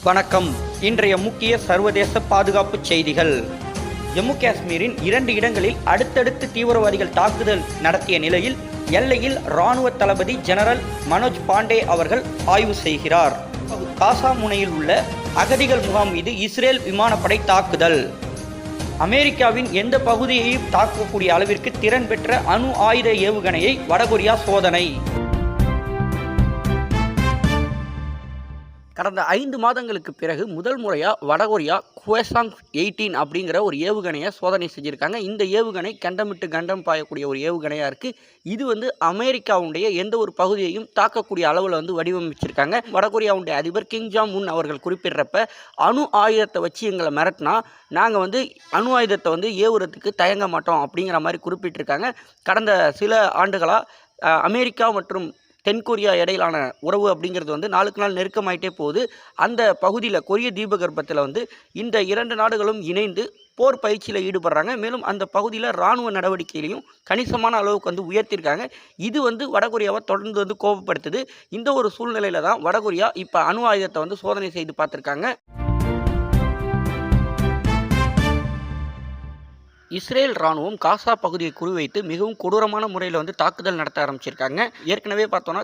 வணக்கம். இன்றைய முக்கிய சர்வதேச பாதுகாப்பு செய்திகள். ஜம்மு காஷ்மீரின் 2 இடங்களில் அடுத்தடுத்து தீவிரவாதிகள் தாக்குதல் நடத்திய நிலையில் எல்லையில் இராணுவ தளபதி ஜெனரல் மனோஜ் பாண்டே அவர்கள் ஆய்வு செய்கிறார். காசா முனையில் உள்ள அகதிகள் முகாம் மீது இஸ்ரேல் விமானப்படை தாக்குதல். அமெரிக்காவின் எந்த பகுதியையும் தாக்கக்கூடிய அளவிற்கு திறன் பெற்ற அணு ஆயுத ஏவுகணையை வடகொரியா சோதனை. கடந்த 5 மாதங்களுக்கு பிறகு முதல் முறையாக வடகொரியா குவேசாங் 18 அப்படிங்கிற ஒரு ஏவுகணையை சோதனை செஞ்சுருக்காங்க. இந்த ஏவுகணை கண்டம் கண்டம் பாயக்கூடிய ஒரு ஏவுகணையாக இருக்குது. இது அமெரிக்காவுடைய எந்த ஒரு பகுதியையும் தாக்கக்கூடிய அளவில் வடிவமைச்சிருக்காங்க. வடகொரியாவுடைய அதிபர் கிம் ஜாங் உன் அவர்கள் குறிப்பிடுறப்ப அணு ஆயுதத்தை வச்சு எங்களை மிரட்டினா நாங்கள் அணு ஆயுதத்தை ஏவுறதுக்கு தயங்க மாட்டோம் அப்படிங்கிற மாதிரி குறிப்பிட்டிருக்காங்க. கடந்த சில ஆண்டுகளாக அமெரிக்கா மற்றும் தென்கொரியா இடையிலான உறவு அப்படிங்கிறது நாளுக்கு நாள் நெருக்கமாயிட்டே போகுது. அந்த பகுதியில் கொரிய தீபகற்பத்தில் இந்த 2 நாடுகளும் இணைந்து போர் பயிற்சியில் ஈடுபடுறாங்க. மேலும் அந்த பகுதியில் இராணுவ நடவடிக்கையிலையும் கணிசமான அளவுக்கு உயர்த்தியிருக்காங்க. இது வடகொரியாவை தொடர்ந்து கோபப்படுத்துது. இந்த ஒரு சூழ்நிலையில் தான் வடகொரியா இப்போ அணு ஆயுதத்தை சோதனை செய்து பார்த்துருக்காங்க. இஸ்ரேல் இராணுவம் காசா பகுதியை குறிவைத்து மிகவும் கொடூரமான முறையில் தாக்குதல் நடத்த ஆரம்பிச்சிருக்காங்க. ஏற்கனவே பார்த்தோன்னா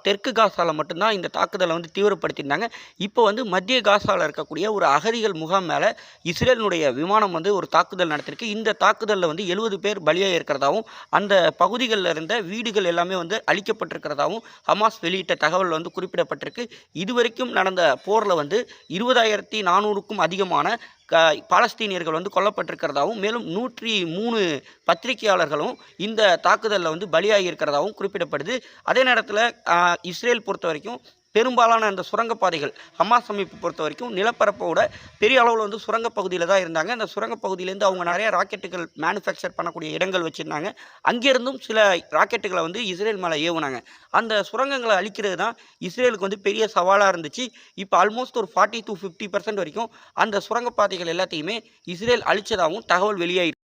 தெற்கு காசாவில் மட்டும்தான் இந்த தாக்குதலை தீவிரப்படுத்தியிருந்தாங்க. இப்போ மத்திய காசாவில் இருக்கக்கூடிய ஒரு அகதிகள் முகாம் மேலே இஸ்ரேலினுடைய விமானம் ஒரு தாக்குதல் நடத்திருக்கு. இந்த தாக்குதலில் 70 பேர் பலியாக இருக்கிறதாகவும் அந்த பகுதிகளில் இருந்த வீடுகள் எல்லாமே அழிக்கப்பட்டிருக்கிறதாகவும் ஹமாஸ் வெளியிட்ட தகவல் குறிப்பிடப்பட்டிருக்கு. இதுவரைக்கும் நடந்த போரில் 20,400க்கும் அதிகமான பாலஸ்தீனியர்கள் கொல்லப்பட்டிருக்கிறதாகவும் மேலும் 103 பத்திரிகையாளர்களும் இந்த தாக்குதலில் பலியாகி இருக்கிறதாகவும் குறிப்பிடப்படுது. அதே நேரத்தில் இஸ்ரேல் பொறுத்த வரைக்கும் பெரும்பாலான அந்த சுரங்கப்பாதைகள் ஹமாஸ் அமைப்பு பொறுத்த வரைக்கும் நிலப்பரப்போட பெரிய அளவில் சுரங்கப்பகுதியில் தான் இருந்தாங்க. அந்த சுரங்கப்பகுதியிலேருந்து அவங்க நிறைய ராக்கெட்டுகள் மேனுஃபேக்சர் பண்ணக்கூடிய இடங்கள் வச்சுருந்தாங்க. அங்கேருந்தும் சில ராக்கெட்டுகளை இஸ்ரேல் மேலே ஏவுனாங்க. அந்த சுரங்கங்களை அழிக்கிறது தான் இஸ்ரேலுக்கு பெரிய சவாலாக இருந்துச்சு. இப்போ ஆல்மோஸ்ட் ஒரு 40 to 50% வரைக்கும் அந்த சுரங்கப்பாதைகள் எல்லாத்தையுமே இஸ்ரேல் அழிச்சதாகவும் தகவல் வெளியாயிருக்கு.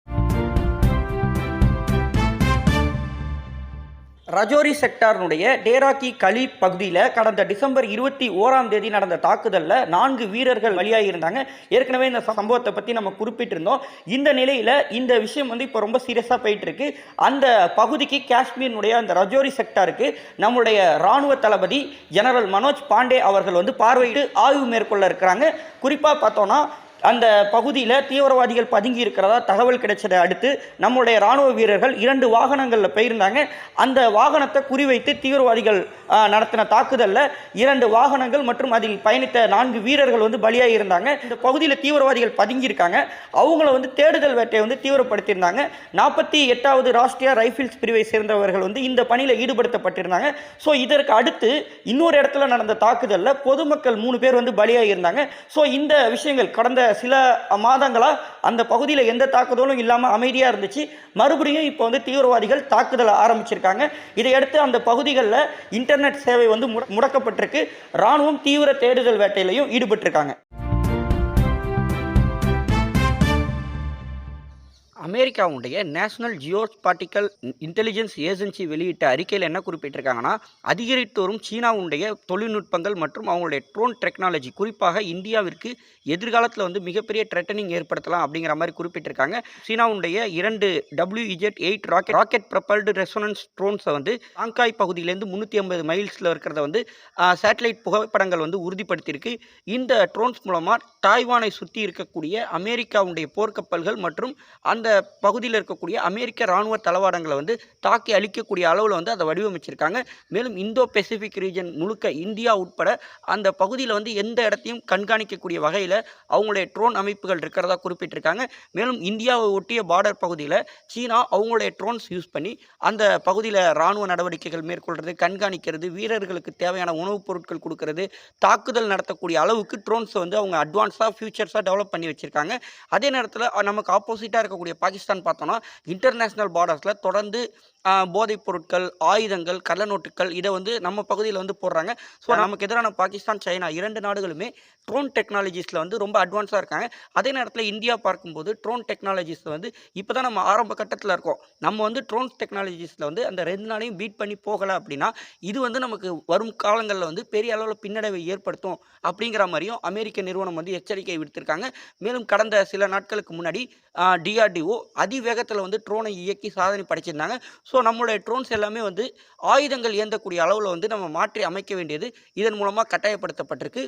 ரஜோரி செக்டாரினுடைய டேராக்கி கலி பகுதியில் கடந்த டிசம்பர் 21ஆம் தேதி நடந்த தாக்குதலில் 4 வீரர்கள் பலியாகியிருந்தாங்க. ஏற்கனவே இந்த சம்பவத்தை பற்றி நம்ம குறிப்பிட்டிருந்தோம். இந்த நிலையில் இந்த விஷயம் இப்போ ரொம்ப சீரியஸாக போயிட்டு இருக்கு. அந்த பகுதிக்கு காஷ்மீரினுடைய அந்த ரஜோரி செக்டாருக்கு நம்முடைய இராணுவ தளபதி ஜெனரல் மனோஜ் பாண்டே அவர்கள் பார்வையிட்டு ஆய்வு மேற்கொள்ள இருக்கிறாங்க. குறிப்பாக பார்த்தோன்னா அந்த பகுதியில் தீவிரவாதிகள் பதுங்கி இருக்கிறதா தகவல் கிடைச்சதை அடுத்து நம்முடைய இராணுவ வீரர்கள் 2 வாகனங்களில் போயிருந்தாங்க. அந்த வாகனத்தை குறிவைத்து தீவிரவாதிகள் நடத்தின தாக்குதலில் 2 வாகனங்கள் மற்றும் அதில் பயணித்த 4 வீரர்கள் பலியாக இருந்தாங்க. இந்த பகுதியில் தீவிரவாதிகள் பதுங்கி இருக்காங்க. அவங்கள தேடுதல் வேட்டையை தீவிரப்படுத்தியிருந்தாங்க. 48வது ராஷ்டிரிய ரைஃபிள்ஸ் பிரிவை சேர்ந்தவர்கள் இந்த பணியில் ஈடுபடுத்தப்பட்டிருந்தாங்க. ஸோ இதற்கு அடுத்து இன்னொரு இடத்துல நடந்த தாக்குதலில் பொதுமக்கள் 3 பேர் பலியாக இருந்தாங்க. ஸோ இந்த விஷயங்கள் கடந்த சில மாதங்களாக அந்த பகுதியில் எந்த தாக்குதலும் இல்லாமல் அமைதியாக இருந்துச்சு. மறுபடியும் இப்போ தீவிரவாதிகள் தாக்குதல் ஆரம்பிச்சிருக்காங்க. இதையடுத்து அந்த பகுதிகளில் இன்டர்நெட் சேவை முடக்கப்பட்டிருக்கு. இராணுவம் தீவிர தேடுதல் வேட்டையிலையும் ஈடுபட்டிருக்காங்க. அமெரிக்காவுடைய நேஷனல் ஜியோஸ்பாட்டிக்கல் இன்டெலிஜென்ஸ் ஏஜென்சி வெளியிட்ட அறிக்கையில் என்ன குறிப்பிட்டிருக்காங்கன்னா, அதிகரித்து வரும் சீனாவுடைய தொழில்நுட்பங்கள் மற்றும் அவங்களுடைய ட்ரோன் டெக்னாலஜி குறிப்பாக இந்தியாவிற்கு எதிர்காலத்தில் மிகப்பெரிய த்ரெட்டனிங் ஏற்படுத்தலாம் அப்படிங்கிற மாதிரி குறிப்பிட்டிருக்காங்க. சீனாவுடைய 2 WZ-8 ராக்கெட் ப்ரப்பல்டு ரெசோனன்ஸ் ட்ரோன்ஸை ஷாங்காய் பகுதியிலேருந்து 350 மைல்ஸில் இருக்கிறத சேட்டலைட் புகைப்படங்கள் உறுதிப்படுத்தியிருக்கு. இந்த ட்ரோன்ஸ் மூலமாக தாய்வானை சுற்றி இருக்கக்கூடிய அமெரிக்காவுடைய போர்க்கப்பல்கள் மற்றும் அந்த பகுதியில் இருக்கக்கூடிய அமெரிக்க இராணுவ தளவாடங்களை தாக்கி அழிக்கக்கூடிய அளவில் அதை வடிவமைச்சிருக்காங்க. மேலும் இந்தோ பெசிபிக் ரீஜன் முழுக்க இந்தியா உட்பட அந்த பகுதியில் எந்த இடத்தையும் கண்காணிக்கக்கூடிய வகையில் அவங்களுடைய ட்ரோன் அமைப்புகள் இருக்கிறதா குறிப்பிட்டிருக்காங்க. மேலும் இந்தியாவை ஒட்டிய பார்டர் பகுதியில் சீனா அவங்களுடைய ட்ரோன்ஸ் யூஸ் பண்ணி அந்த பகுதியில் இராணுவ நடவடிக்கைகள் மேற்கொள்கிறது, கண்காணிக்கிறது, வீரர்களுக்கு தேவையான உணவுப் பொருட்கள் கொடுக்கறது, தாக்குதல் நடத்தக்கூடிய அளவுக்கு ட்ரோன்ஸ் அவங்க அட்வான்ஸாக ஃபியூச்சர்ஸாக டெவலப் பண்ணி வச்சுருக்காங்க. அதே நேரத்தில் நமக்கு ஆப்போசிட்டாக இருக்கக்கூடிய பாகிஸ்தான் பார்த்தோன்னா இன்டர்நேஷ்னல் பார்டர்ஸில் தொடர்ந்து போதைப் பொருட்கள், ஆயுதங்கள், கள்ள நோட்டுகள் இத வந்து நம்ம பகுதியில வந்து போடுறாங்க. ஸோ நமக்கு எதிரான பாகிஸ்தான், சைனா 2 நாடுகளுமே ட்ரோன் டெக்னாலஜிஸ்ல வந்து ரொம்ப அட்வான்ஸா இருக்காங்க. அதே நேரத்தில இந்தியா பார்க்கும்போது ட்ரோன் டெக்னாலஜிஸ்ல வந்து இப்ப தான் நம்ம ஆரம்ப கட்டத்தில இருக்கோம். நம்ம வந்து ட்ரோன் டெக்னாலஜிஸ்ல வந்து அந்த 2 நாடையும் பீட் பண்ணி போகல அப்படின்னா, இது வந்து நமக்கு வரும் காலங்கள்ல வந்து பெரிய அளவுல பின்னடைவை ஏற்படுத்தும் அப்படிங்கிற மாரியும் அமெரிக்க நிறுவனம் வந்து எச்சரிக்கை விடுத்திருக்காங்க. மேலும் கடந்த சில நாட்களுக்கு முன்னாடி DRDO அதிவேகத்தில வந்து ட்ரோனை இயக்கி சாதனை படைச்சிருந்தாங்க. ஸோ நம்மளுடைய ட்ரோன்ஸ் எல்லாமே வந்து ஆயுதங்கள் ஏந்தக்கூடிய அளவுல வந்து நம்ம மாற்றி அமைக்க வேண்டியது இதன் மூலமா கட்டாயப்படுத்தப்பட்டிருக்கு.